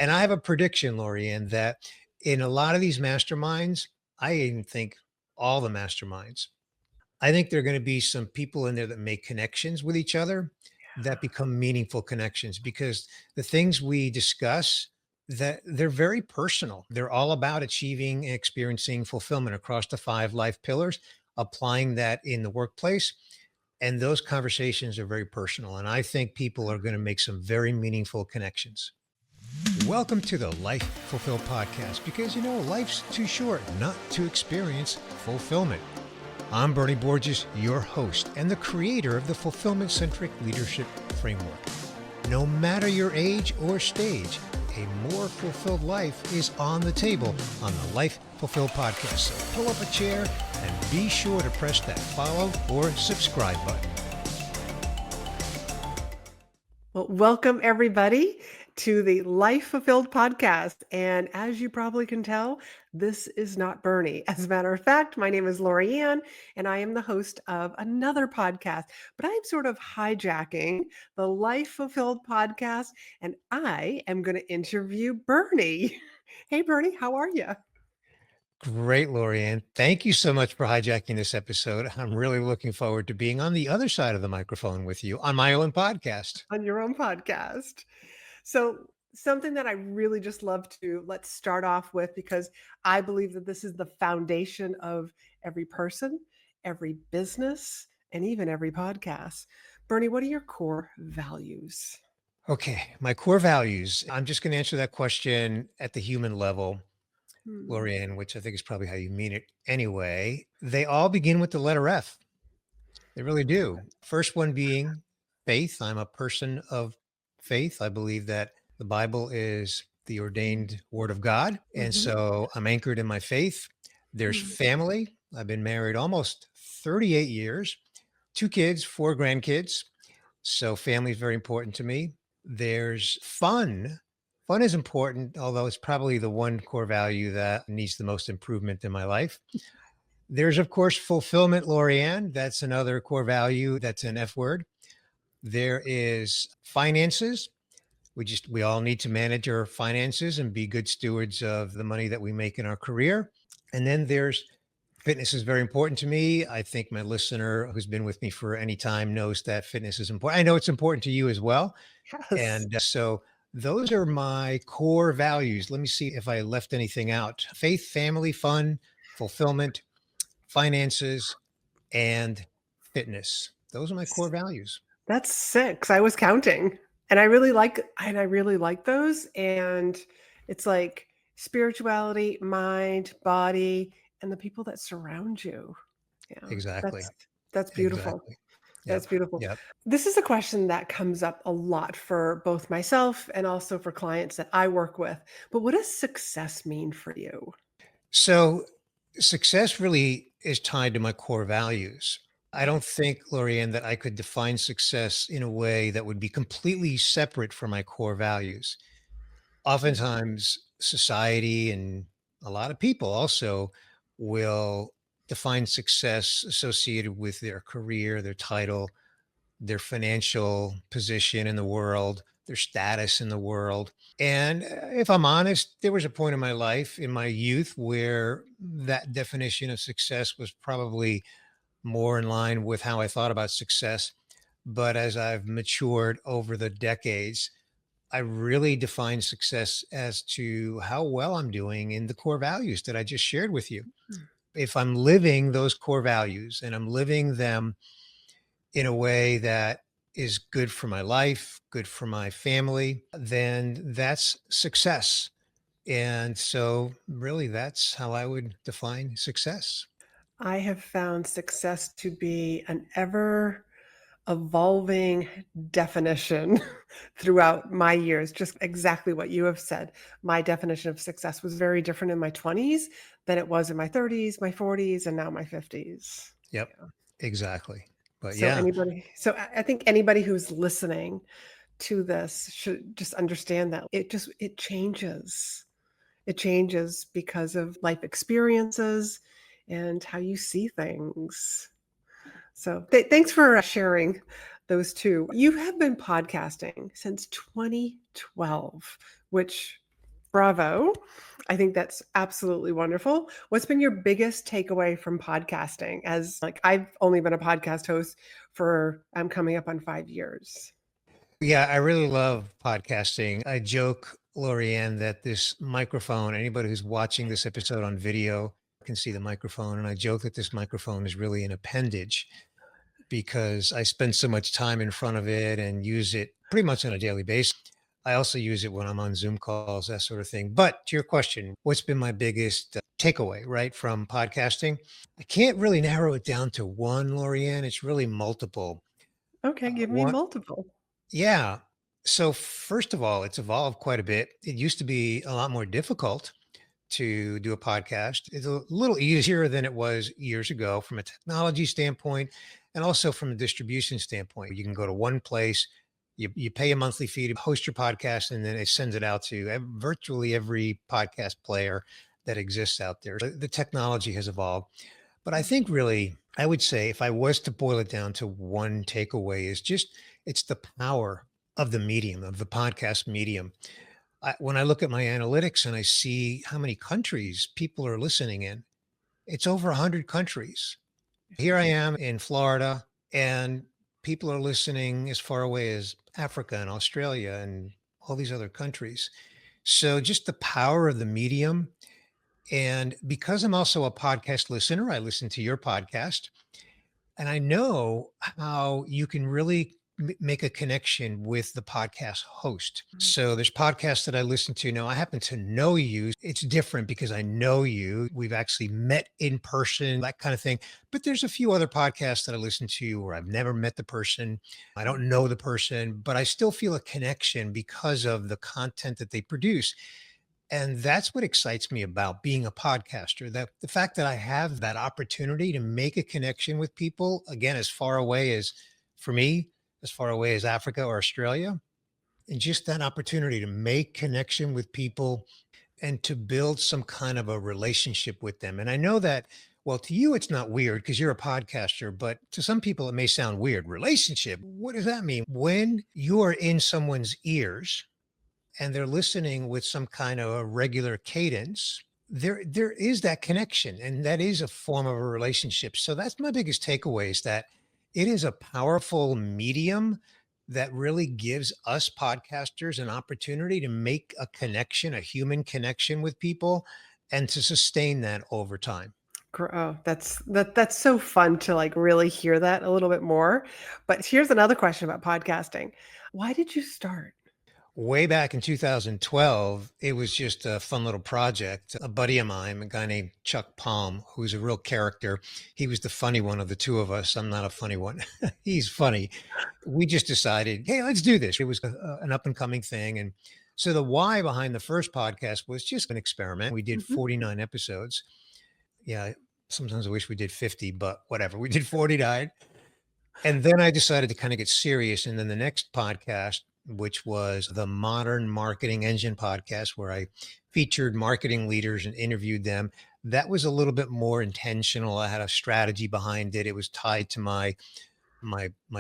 And I have a prediction, Laurie-Ann, that in a lot of these masterminds, I even think all the masterminds, I think there are going to be some people in there that make connections with each other that become meaningful connections because the things we discuss that they're very personal. They're all about achieving and experiencing fulfillment across the 5 life pillars, applying that in the workplace. And those conversations are very personal. And I think people are going to make some very meaningful connections. Welcome to the Life Fulfilled podcast because life's too short not to experience fulfillment. I'm Bernie Borges, your host and the creator of the Fulfillment-Centric Leadership Framework. No matter your age or stage, a more fulfilled life is on the table on the Life Fulfilled podcast. So pull up a chair and be sure to press that follow or subscribe button. Well, welcome everybody to the Life Fulfilled podcast. And as you probably can tell, this is not Bernie. As a matter of fact, my name is Laurie-Ann, and I am the host of another podcast. But I'm sort of hijacking the Life Fulfilled podcast, and I am going to interview Bernie. Hey, Bernie, how are you? Great, Laurie-Ann. Thank you so much for hijacking this episode. I'm really looking forward to being on the other side of the microphone with you on my own podcast. On your own podcast. So something that I really just love to let's start off with, because I believe that this is the foundation of every person, every business, and even every podcast. Bernie, what are your core values? Okay, my core values. I'm just going to answer that question at the human level, Hmm. Laurie-Ann, which I think is probably how you mean it anyway. They all begin with the letter F. They really do. First one being faith. I'm a person of faith. I believe that the Bible is the ordained word of God. And Mhm. so I'm anchored in my faith. There's Mhm. family. I've been married almost 38 years, 2 kids, 4 grandkids. So family is very important to me. There's fun. Fun is important, although it's probably the one core value that needs the most improvement in my life. There's, of course, fulfillment, Laurie-Ann. That's another core value. That's an F word. There is finances. We all need to manage our finances and be good stewards of the money that we make in our career. And then there's fitness is very important to me. I think my listener who's been with me for any time knows that fitness is important. I know it's important to you as well. Yes. And so those are my core values. Let me see if I left anything out. Faith, family, fun, fulfillment, finances, and fitness. Those are my core values. That's 6. I was counting. And I really like those. And it's like spirituality, mind, body, and the people that surround you. Yeah. Exactly. That's beautiful. Exactly. That's Yep. beautiful. Yep. This is a question that comes up a lot for both myself and also for clients that I work with. But what does success mean for you? So success really is tied to my core values. I don't think, Laurie-Ann, that I could define success in a way that would be completely separate from my core values. Oftentimes, society and a lot of people also will define success associated with their career, their title, their financial position in the world, their status in the world. And if I'm honest, there was a point in my life, in my youth, where that definition of success was probably more in line with how I thought about success. But as I've matured over the decades, I really define success as to how well I'm doing in the core values that I just shared with you. Mm. If I'm living those core values and I'm living them in a way that is good for my life, good for my family, then that's success. And so, really, that's how I would define success. I have found success to be an ever evolving definition throughout my years, just exactly what you have said. My definition of success was very different in my 20s than it was in my 30s, my 40s, and now my 50s. Yep, Yeah. exactly. But So yeah, I think anybody who's listening to this should just understand that it changes. It changes because of life experiences and how you see things. So thanks for sharing those two. You have been podcasting since 2012, which Bravo. I think that's absolutely wonderful. What's been your biggest takeaway from podcasting? As like I've only been a podcast host for I'm coming up on 5 years. Yeah, I really love podcasting. I joke, Laurie-Ann, that this microphone, anybody who's watching this episode on video can see the microphone. And I joke that this microphone is really an appendage because I spend so much time in front of it and use it pretty much on a daily basis. I also use it when I'm on Zoom calls, that sort of thing. But to your question, what's been my biggest takeaway, right, from podcasting? I can't really narrow it down to one, Laurie-Ann. It's really multiple. Okay, give me One, multiple. yeah. So, first of all, it's evolved quite a bit. It used to be a lot more difficult to do a podcast. It's a little easier than it was years ago from a technology standpoint and also from a distribution standpoint. You can go to one place, you pay a monthly fee to host your podcast, and then it sends it out to virtually every podcast player that exists out there. The technology has evolved. But I think really, I would say if I was to boil it down to one takeaway, is just it's the power of the medium, of the podcast medium. When I look at my analytics and I see how many countries people are listening in, it's over 100 countries. Here I am in Florida, and people are listening as far away as Africa and Australia and all these other countries. So just the power of the medium. And because I'm also a podcast listener, I listen to your podcast. And I know how you can really make a connection with the podcast host. So there's podcasts that I listen to now. I happen to know you. It's different because I know you. We've actually met in person, that kind of thing. But there's a few other podcasts that I listen to where I've never met the person. I don't know the person, but I still feel a connection because of the content that they produce. And that's what excites me about being a podcaster, that the fact that I have that opportunity to make a connection with people, again, as far away as for me, as far away as Africa or Australia, and just that opportunity to make connection with people and to build some kind of a relationship with them. And I know that, well, to you, it's not weird because you're a podcaster, but to some people, it may sound weird. Relationship, what does that mean? When you are in someone's ears, and they're listening with some kind of a regular cadence, there is that connection, and that is a form of a relationship. So that's my biggest takeaway, is that it is a powerful medium that really gives us podcasters an opportunity to make a connection, a human connection with people, and to sustain that over time. Oh, that's so fun to like really hear that a little bit more. But here's another question about podcasting. Why did you start? Way back in 2012, it was just a fun little project. A buddy of mine, a guy named Chuck Palm, who's a real character. He was the funny one of the two of us. I'm not a funny one. He's funny. We just decided, hey, let's do this. It was an up and coming thing. And so the why behind the first podcast was just an experiment. We did Mhm. 49 episodes. Yeah, sometimes I wish we did 50, but whatever. We did 49. And then I decided to kind of get serious. And then the next podcast, which was the Modern Marketing Engine podcast, where I featured marketing leaders and interviewed them, that was a little bit more intentional. I had a strategy behind it. It was tied to my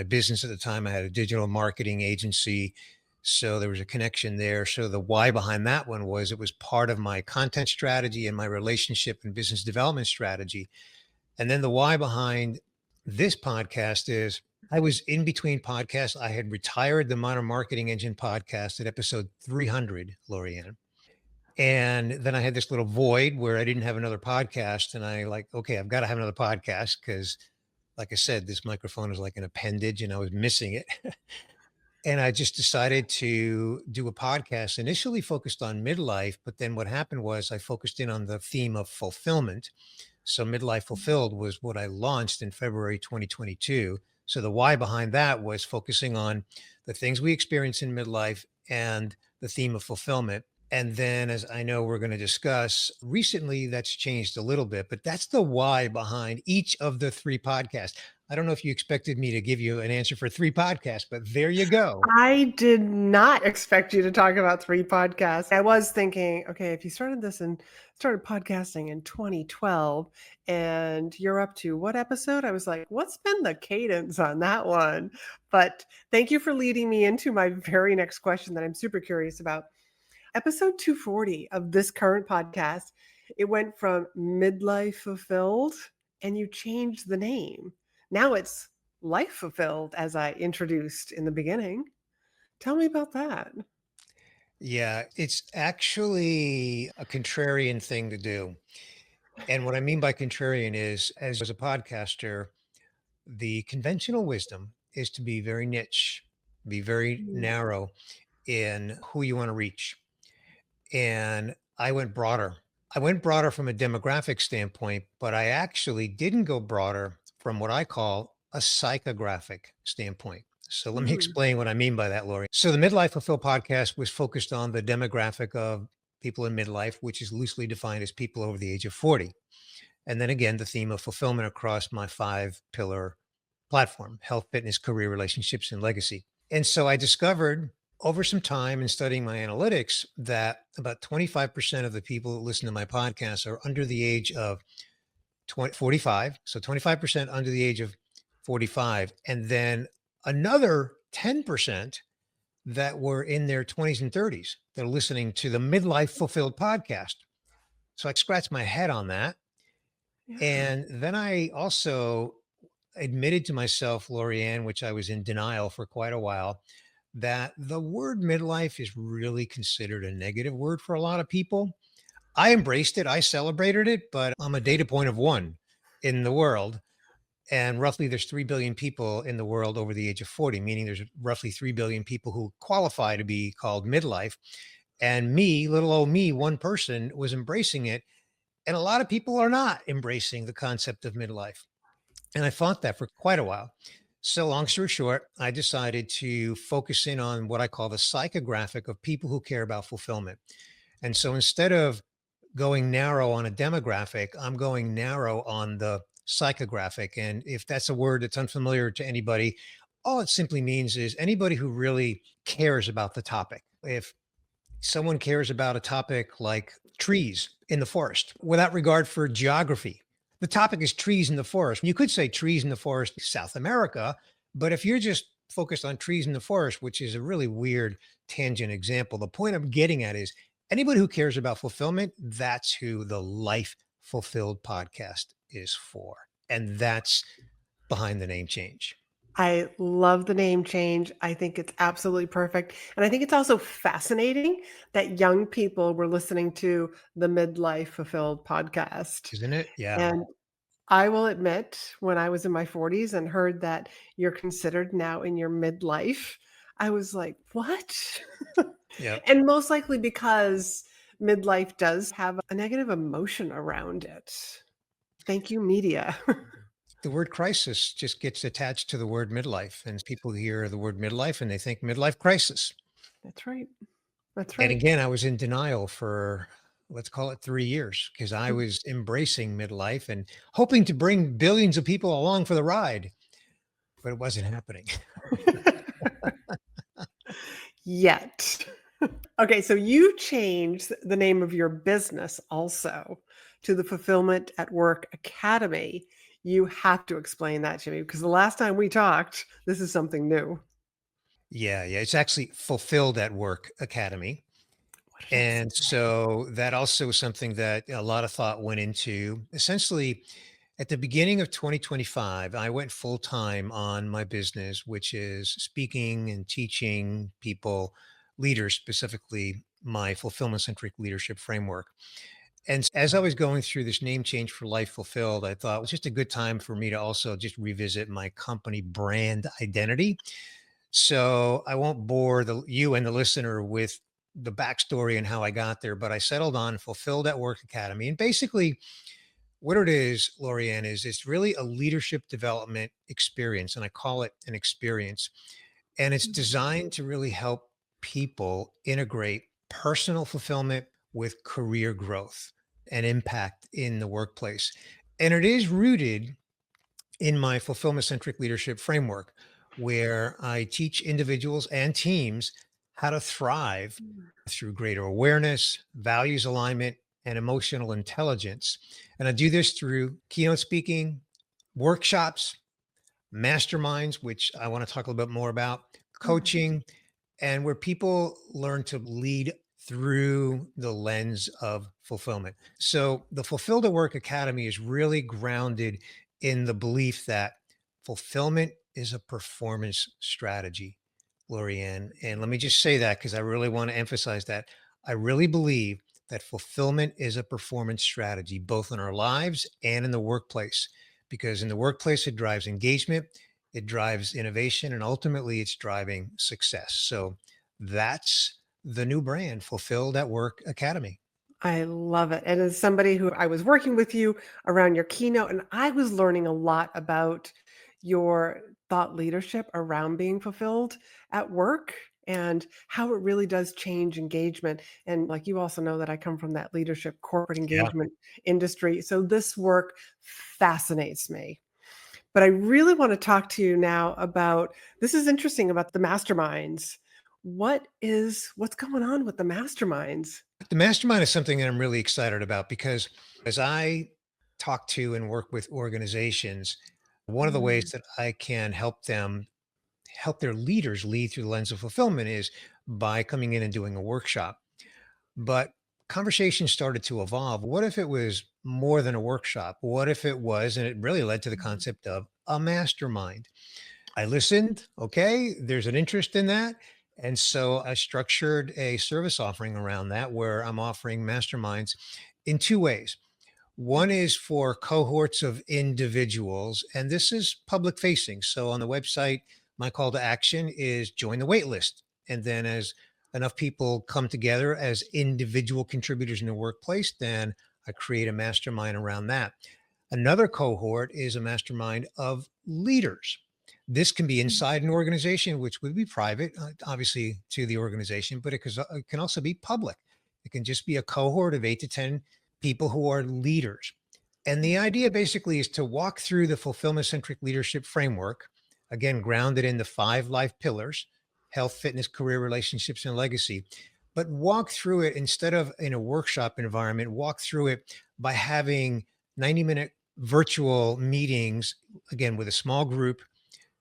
business at the time. I had a digital marketing agency. So there was a connection there. So the why behind that one was it was part of my content strategy and my relationship and business development strategy. And then the why behind this podcast is I was in between podcasts. I had retired the Modern Marketing Engine podcast at episode 300, Laurie-Ann. And then I had this little void where I didn't have another podcast. And I like, okay, I've got to have another podcast because, like I said, this microphone is like an appendage and I was missing it. And I just decided to do a podcast initially focused on midlife. But then what happened was I focused in on the theme of fulfillment. So Midlife Fulfilled was what I launched in February 2022. So the why behind that was focusing on the things we experience in midlife and the theme of fulfillment. And then, as I know we're going to discuss, recently that's changed a little bit, but that's the why behind each of the three podcasts. I don't know if you expected me to give you an answer for three podcasts, but there you go. I did not expect you to talk about 3 podcasts. I was thinking, okay, if you started podcasting in 2012 and you're up to what episode? I was like, what's been the cadence on that one? But thank you for leading me into my very next question that I'm super curious about. Episode 240 of this current podcast, it went from midlife fulfilled and you changed the name. Now it's life fulfilled, as I introduced in the beginning. Tell me about that. Yeah, it's actually a contrarian thing to do. And what I mean by contrarian is, as a podcaster, the conventional wisdom is to be very niche, be very Mm, narrow in who you want to reach. And I went broader. I went broader from a demographic standpoint, but I actually didn't go broader from what I call a psychographic standpoint. So let me mm, explain what I mean by that, Lori. So the Midlife Fulfill podcast was focused on the demographic of people in midlife, which is loosely defined as people over the age of 40. And then again, the theme of fulfillment across my 5 pillar platform: health, fitness, career, relationships, and legacy. And so I discovered over some time in studying my analytics that about 25% of the people that listen to my podcast are under the age of 45. So 25% under the age of 45. And then another 10% that were in their 20s and 30s that are listening to the Midlife Fulfilled podcast. So I scratched my head on that. yeah. And then I also admitted to myself, Laurie-Ann, which I was in denial for quite a while, that the word midlife is really considered a negative word for a lot of people. I embraced it, I celebrated it, but I'm a data point of one in the world. And roughly there's 3 billion people in the world over the age of 40, meaning there's roughly 3 billion people who qualify to be called midlife. And me, little old me, one person was embracing it. And a lot of people are not embracing the concept of midlife. And I fought that for quite a while. So, long story short, I decided to focus in on what I call the psychographic of people who care about fulfillment. And so instead of going narrow on a demographic, I'm going narrow on the psychographic. And if that's a word that's unfamiliar to anybody, all it simply means is anybody who really cares about the topic. If someone cares about a topic like trees in the forest without regard for geography. The topic is trees in the forest. You could say trees in the forest, South America, but if you're just focused on trees in the forest, which is a really weird tangent example, the point I'm getting at is anybody who cares about fulfillment, that's who the Life Fulfilled podcast is for. And that's behind the name change. I love the name change. I think it's absolutely perfect. And I think it's also fascinating that young people were listening to the Midlife Fulfilled podcast. Isn't it? Yeah. And I will admit, when I was in my 40s and heard that you're considered now in your midlife, I was like, what? Yep. And most likely because midlife does have a negative emotion around it. Thank you, media. The word crisis just gets attached to the word midlife, and people hear the word midlife and they think midlife crisis. That's right. That's And right. again, I was in denial for, let's call it 3 years, because I was embracing midlife and hoping to bring billions of people along for the ride, but it wasn't happening. Yet. Okay, so you changed the name of your business also to the Fulfillment at Work Academy. You have to explain that to me because the last time we talked, this is something new. Yeah, yeah. It's actually Fulfilled at Work Academy. What did I And say? so that also was something that a lot of thought went into. Essentially, at the beginning of 2025, I went full time on my business, which is speaking and teaching people, leaders, specifically my fulfillment centric leadership framework. And as I was going through this name change for Life Fulfilled, I thought it was just a good time for me to also just revisit my company brand identity. So I won't bore you and the listener with the backstory and how I got there, but I settled on Fulfilled at Work Academy. And basically, what it is, Laurie-Ann, is it's really a leadership development experience. And I call it an experience. And it's Mm, designed to really help people integrate personal fulfillment with career growth and impact in the workplace. And it is rooted in my fulfillment centric leadership framework, where I teach individuals and teams how to thrive mm, through greater awareness, values alignment, and emotional intelligence. And I do this through keynote speaking, workshops, masterminds, which I want to talk a little bit more about, mm, coaching, and where people learn to lead through the lens of fulfillment. So the Fulfilled at Work Academy is really grounded in the belief that fulfillment is a performance strategy, Laurie-Ann. And let me just say that because I really want to emphasize that. I really believe that fulfillment is a performance strategy, both in our lives and in the workplace. Because in the workplace, it drives engagement, it drives innovation, and ultimately it's driving success. So that's the new brand, Fulfilled at Work Academy. I love it. And as somebody who I was working with you around your keynote, and I was learning a lot about your thought leadership around being fulfilled at work and how it really does change engagement. And like you also know that I come from that leadership corporate Yeah. engagement industry. So this work fascinates me. But I really want to talk to you now about this is interesting about the masterminds. What's going on with the masterminds? The mastermind is something that I'm really excited about because as I talk to and work with organizations, one of the ways Mm, that I can help their leaders lead through the lens of fulfillment is by coming in and doing a workshop. But conversations started to evolve. What if it was more than a workshop? What if it was, and it really led to the mm, concept of a mastermind? I listened. Okay, there's an interest in that. And so I structured a service offering around that where I'm offering masterminds in two ways. One mm, is for cohorts of individuals, and this is public facing. So on the website, my call to action is join the wait list. And then as enough people come together as individual contributors in the workplace, then I create a mastermind around that. Another cohort is a mastermind of leaders. This can be mm. inside an organization, which would be private, obviously, to the organization, but it can also be public. It can just be a cohort of 8 to 10 people who are leaders. And the idea basically is to walk through the fulfillment centric leadership framework, again, grounded in the 5 life pillars: health, fitness, career, relationships, and legacy. But walk through it instead of in a workshop environment, walk through it by having 90-minute virtual meetings, again, with a small group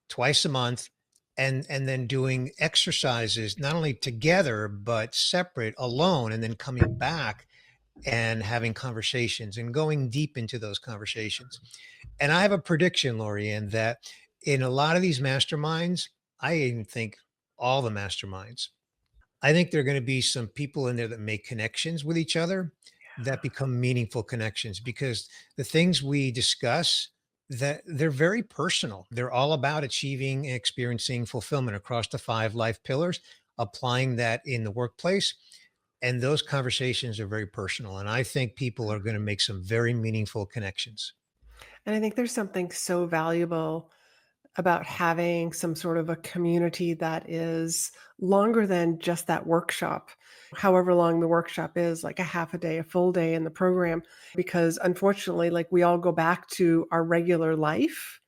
twice a month. And then doing exercises not only together but separate alone, and then coming back and having conversations and going deep into those conversations. And I have a prediction, Laurie-Ann, that in a lot of these masterminds, I even think all the masterminds, I think there are going to be some people in there that make connections with each other that become meaningful connections because the things we discuss that they're very personal. They're all about achieving and experiencing fulfillment across the 5 life pillars, applying that in the workplace. And those conversations are very personal. And I think people are going to make some very meaningful connections. And I think there's something so valuable about having some sort of a community that is longer than just that workshop. However long the workshop is, like a half a day, a full day in the program, because unfortunately, like we all go back to our regular life.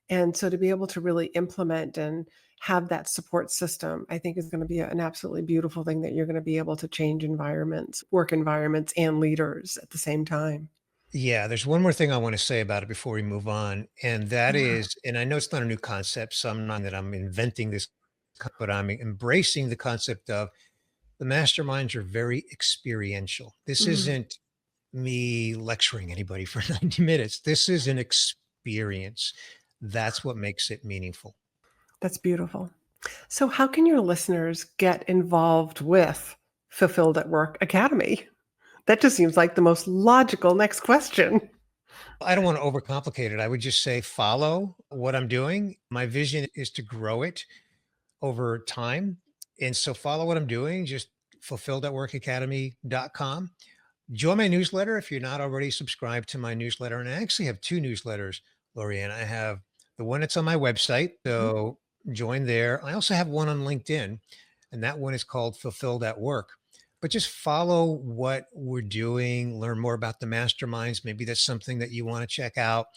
And so to be able to really implement and have that support system, I think is going to be an absolutely beautiful thing that you're going to be able to change environments, work environments, and leaders at the same time. Yeah, there's one more thing I want to say about it before we move on. And that Yeah. is, and I know it's not a new concept, so I'm not that I'm inventing this, but I'm embracing the concept of the masterminds are very experiential. This Mhm. isn't me lecturing anybody for 90 minutes. This is an experience. That's what makes it meaningful. That's beautiful. So, how can your listeners get involved with Fulfilled at Work Academy? That just seems like the most logical next question. I don't want to overcomplicate it. I would just say follow what I'm doing. My vision is to grow it over time. And so follow what I'm doing, just fulfilledatworkacademy.com. Join my newsletter if you're not already subscribed to my newsletter. And I actually have 2 newsletters, Lorianne. I have the one that's on my website. Mhm. So join there. I also have one on LinkedIn, and that one is called Fulfilled at Work. But just follow what we're doing, learn more about the masterminds. Maybe that's something that you want to check out.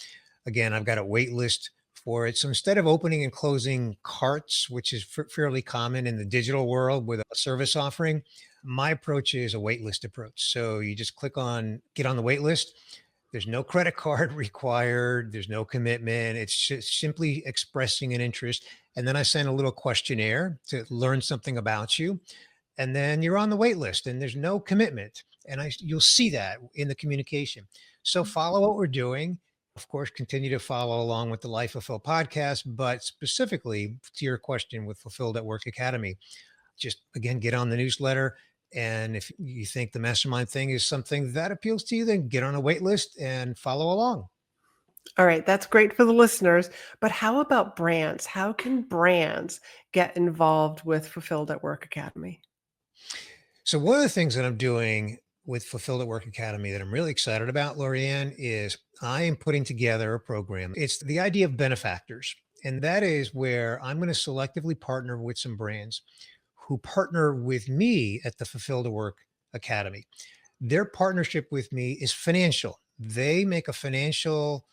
Again, I've got a wait list for it. So instead of opening and closing carts, which is fairly common in the digital world with a service offering, my approach is a waitlist approach. So you just click on get on the wait list. There's no credit card required. There's no commitment. It's just simply expressing an interest. And then I send a little questionnaire to learn something about you. and then you're on the wait list and there's no commitment. And you'll see that in the communication. So follow what we're doing. Of course, continue to follow along with the Life Fulfilled podcast, but specifically to your question with Fulfilled at Work Academy, just again, get on the newsletter. And if you think the mastermind thing is something that appeals to you, then get on a wait list and follow along. All right, that's great for the listeners. But how about brands? How can brands get involved with Fulfilled at Work Academy? So one of the things that I'm doing with Fulfilled at Work Academy that I'm really excited about, Laurie-Ann, is I am putting together a program. It's the idea of benefactors. And that is where I'm going to selectively partner with some brands who partner with me at the Fulfilled at Work Academy. Their partnership with me is financial. They make a financial,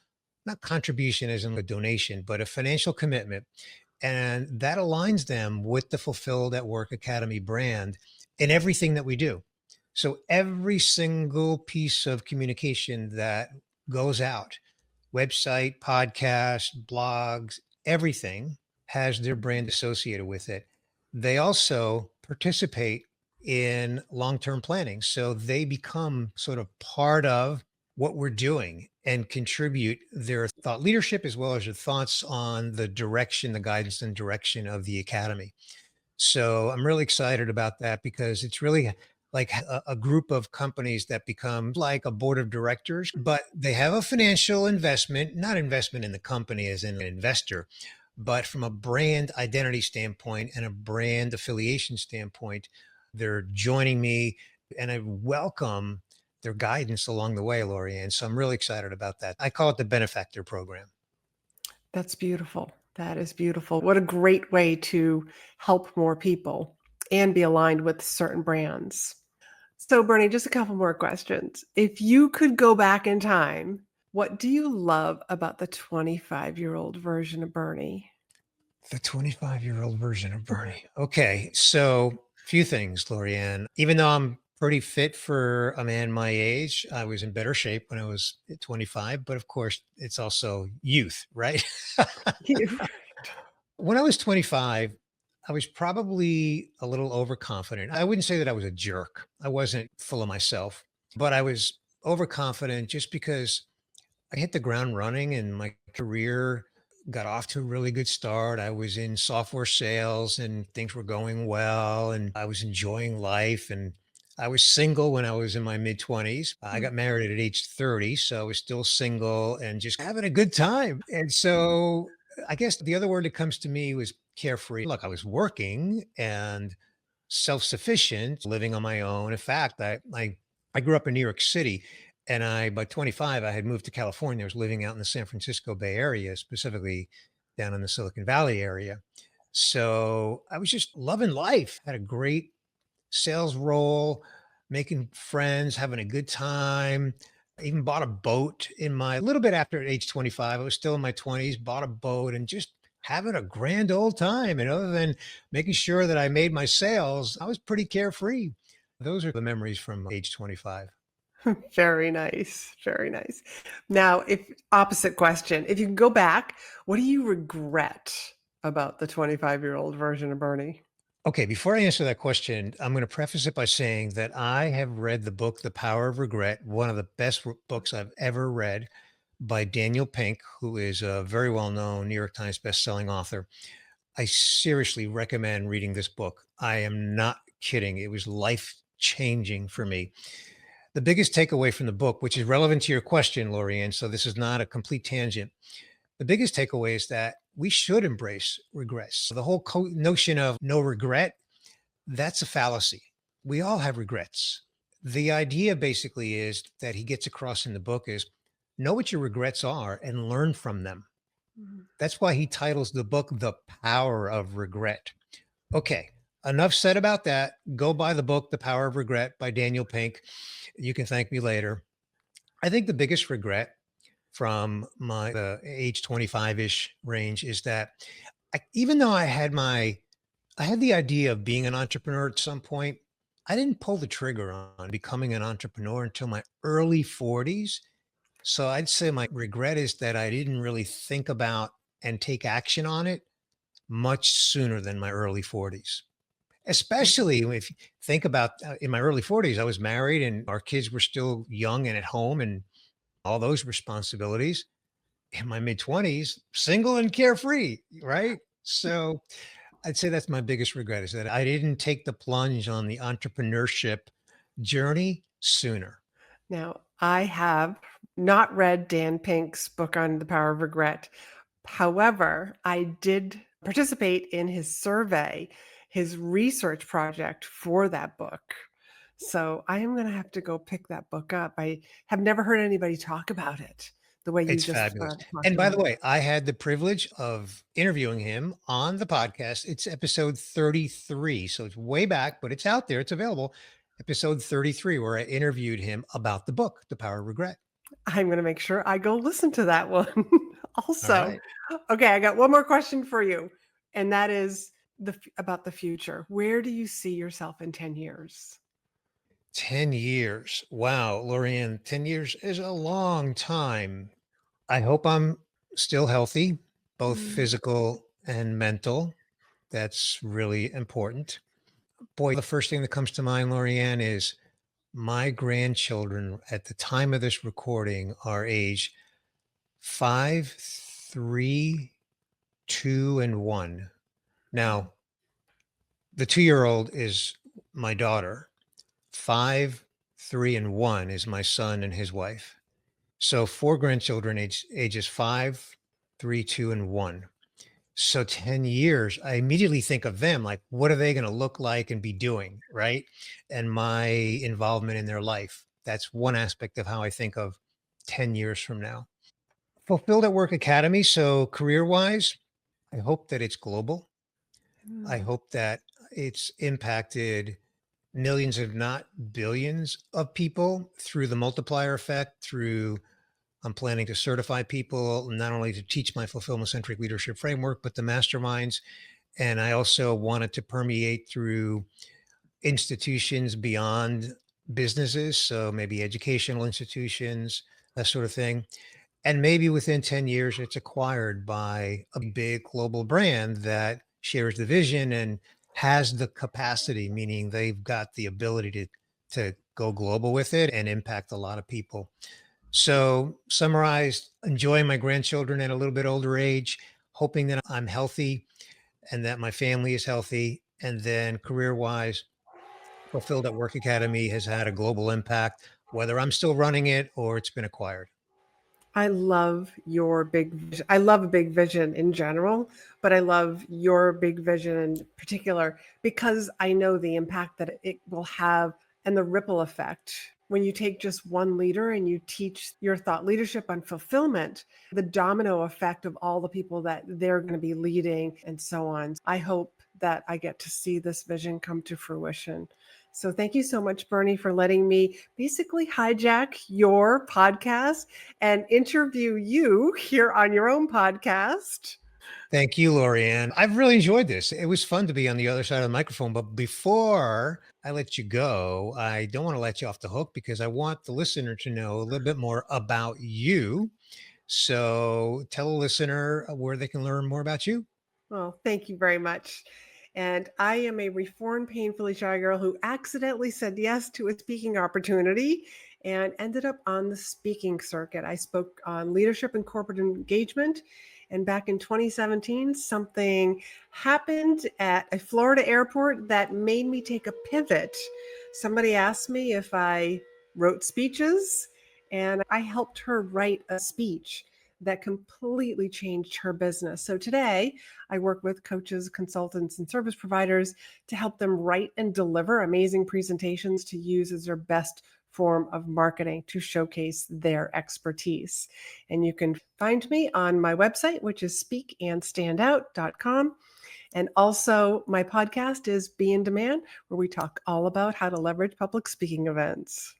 not contribution as in a donation, but a financial commitment. And that aligns them with the Fulfilled at Work Academy brand in everything that we do. So every single piece of communication that goes out, website, podcast, blogs, everything has their brand associated with it. They also participate in long term planning. So they become sort of part of what we're doing and contribute their thought leadership as well as their thoughts on the direction, the guidance and direction of the academy. So I'm really excited about that because it's really like a group of companies that become like a board of directors, but they have a financial investment, not investment in the company as in an investor, but from a brand identity standpoint and a brand affiliation standpoint, they're joining me and I welcome their guidance along the way, Laurie-Ann. So I'm really excited about that. I call it the benefactor program. That's beautiful. That is beautiful. What a great way to help more people and be aligned with certain brands. So, Bernie, just a couple more questions. If you could go back in time, what do you love about the 25-year-old version of Bernie? The 25-year-old version of Bernie. Okay. So, few things, Laurie-Ann. Even though I'm pretty fit for a man my age, I was in better shape when I was at 25. But of course, it's also youth, right? You- When I was 25, I was probably a little overconfident. I wouldn't say that I was a jerk. I wasn't full of myself, but I was overconfident just because I hit the ground running and my career got off to a really good start. I was in software sales and things were going well and I was enjoying life and I was single when I was in my mid 20s. I got married at age 30, so I was still single and just having a good time. And so I guess the other word that comes to me was carefree. Look, I was working and self-sufficient, living on my own. In fact, I grew up in New York City, and by 25 I had moved to California. I was living out in the San Francisco Bay Area, specifically down in the Silicon Valley area. So I was just loving life. Had a great sales role, making friends, having a good time. I even bought a boat in my a little bit after age 25. I was still in my 20s, bought a boat and just having a grand old time. And other than making sure that I made my sales, I was pretty carefree. Those are the memories from age 25. Very nice. Very nice. Now, if opposite question, if you can go back, what do you regret about the 25-year-old version of Bernie? Okay, before I answer that question, I'm going to preface it by saying that I have read the book, The Power of Regret, one of the best books I've ever read by Daniel Pink, who is a very well known New York Times bestselling author. I seriously recommend reading this book. I am not kidding. It was life changing for me. The biggest takeaway from the book, which is relevant to your question, Laurie-Ann, so this is not a complete tangent. The biggest takeaway is that we should embrace regrets. So the whole notion of no regret, that's a fallacy. We all have regrets. The idea basically is that he gets across in the book is know what your regrets are and learn from them. Mhm. That's why he titles the book The Power of Regret. Okay, enough said about that. Go buy the book The Power of Regret by Daniel Pink. You can thank me later. I think the biggest regret from my age 25-ish range is that even though I had the idea of being an entrepreneur at some point, I didn't pull the trigger on becoming an entrepreneur until my early 40s. So I'd say my regret is that I didn't really think about and take action on it much sooner than my early 40s. especially if you think about in my early 40s, I was married and our kids were still young and at home and all those responsibilities. In my mid 20s, single and carefree, right? So I'd say that's my biggest regret is that I didn't take the plunge on the entrepreneurship journey sooner. Now, I have not read Dan Pink's book on the power of regret. However, I did participate in his survey, his research project for that book. So I am going to have to go pick that book up. I have never heard anybody talk about it the way you It's just fabulous. talked And by the about it. way, I had the privilege of interviewing him on the podcast. It's episode 33. So it's way back, but it's out there. It's available. Episode 33, where I interviewed him about the book, The Power of Regret. I'm going to make sure I go listen to that one. All Also, right. okay, I got one more question for you, and that is about the future. Where do you see yourself in 10 years? 10 years. Wow, Laurie-Ann, 10 years is a long time. I hope I'm still healthy, both Mm. physical and mental. That's really important. Boy, the first thing that comes to mind, Laurie-Ann, is my grandchildren at the time of this recording are age 5, 3, 2, and 1. Now, the 2-year-old is my daughter. 5, 3, and 1 is my son and his wife. So 4 grandchildren ages 5, 3, 2, and 1. So 10 years, I immediately think of them like, what are they going to look like and be doing? Right. And my involvement in their life. That's one aspect of how I think of 10 years from now. Fulfilled at Work Academy. So career wise, I hope that it's global. I Mm. hope that it's impacted millions, if not billions, of people through the multiplier effect, through I'm planning to certify people not only to teach my fulfillment centric leadership framework, but the masterminds. And I also want it to permeate through institutions beyond businesses. So maybe educational institutions, that sort of thing. And maybe within 10 years, it's acquired by a big global brand that shares the vision and has the capacity, meaning they've got the ability to go global with it and impact a lot of people. So, summarized, enjoying my grandchildren at a little bit older age, hoping that I'm healthy and that my family is healthy. And then career wise, Fulfilled at Work Academy has had a global impact, whether I'm still running it or it's been acquired. I love your big vision. I love a big vision in general, but I love your big vision in particular because I know the impact that it will have and the ripple effect. When you take just one leader and you teach your thought leadership on fulfillment, the domino effect of all the people that they're going to be leading and so on. I hope that I get to see this vision come to fruition. So thank you so much, Bernie, for letting me basically hijack your podcast and interview you here on your own podcast. Thank you, Laurie-Ann. I've really enjoyed this. It was fun to be on the other side of the microphone. But before I let you go, I don't want to let you off the hook because I want the listener to know a little bit more about you. So tell a listener where they can learn more about you. Well, thank you very much. And I am a reformed, painfully shy girl who accidentally said yes to a speaking opportunity and ended up on the speaking circuit. I spoke on leadership and corporate engagement. And back in 2017, something happened at a Florida airport that made me take a pivot. Somebody asked me if I wrote speeches, and I helped her write a speech that completely changed her business. So today, I work with coaches, consultants, and service providers to help them write and deliver amazing presentations to use as their best form of marketing to showcase their expertise. And you can find me on my website, which is speakandstandout.com. And also, my podcast is Be in Demand, where we talk all about how to leverage public speaking events.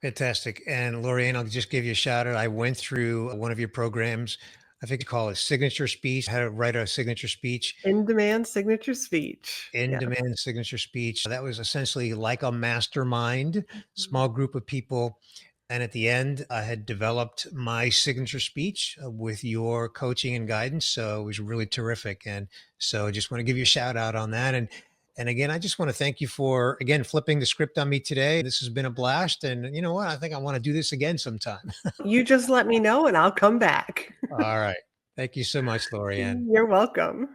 Fantastic. And Laurie-Ann, I'll just give you a shout out. I went through one of your programs. I think you call it signature speech, how to write a signature speech. In Demand Signature Speech. In Yeah. demand signature speech. That was essentially like a mastermind, small group of people. And at the end, I had developed my signature speech with your coaching and guidance. So it was really terrific. And so I just want to give you a shout out on that. And And again, I just want to thank you for, again, flipping the script on me today. This has been a blast. And you know what? I think I want to do this again sometime. You just let me know and I'll come back. All right. Thank you so much, Lorianne. You're welcome.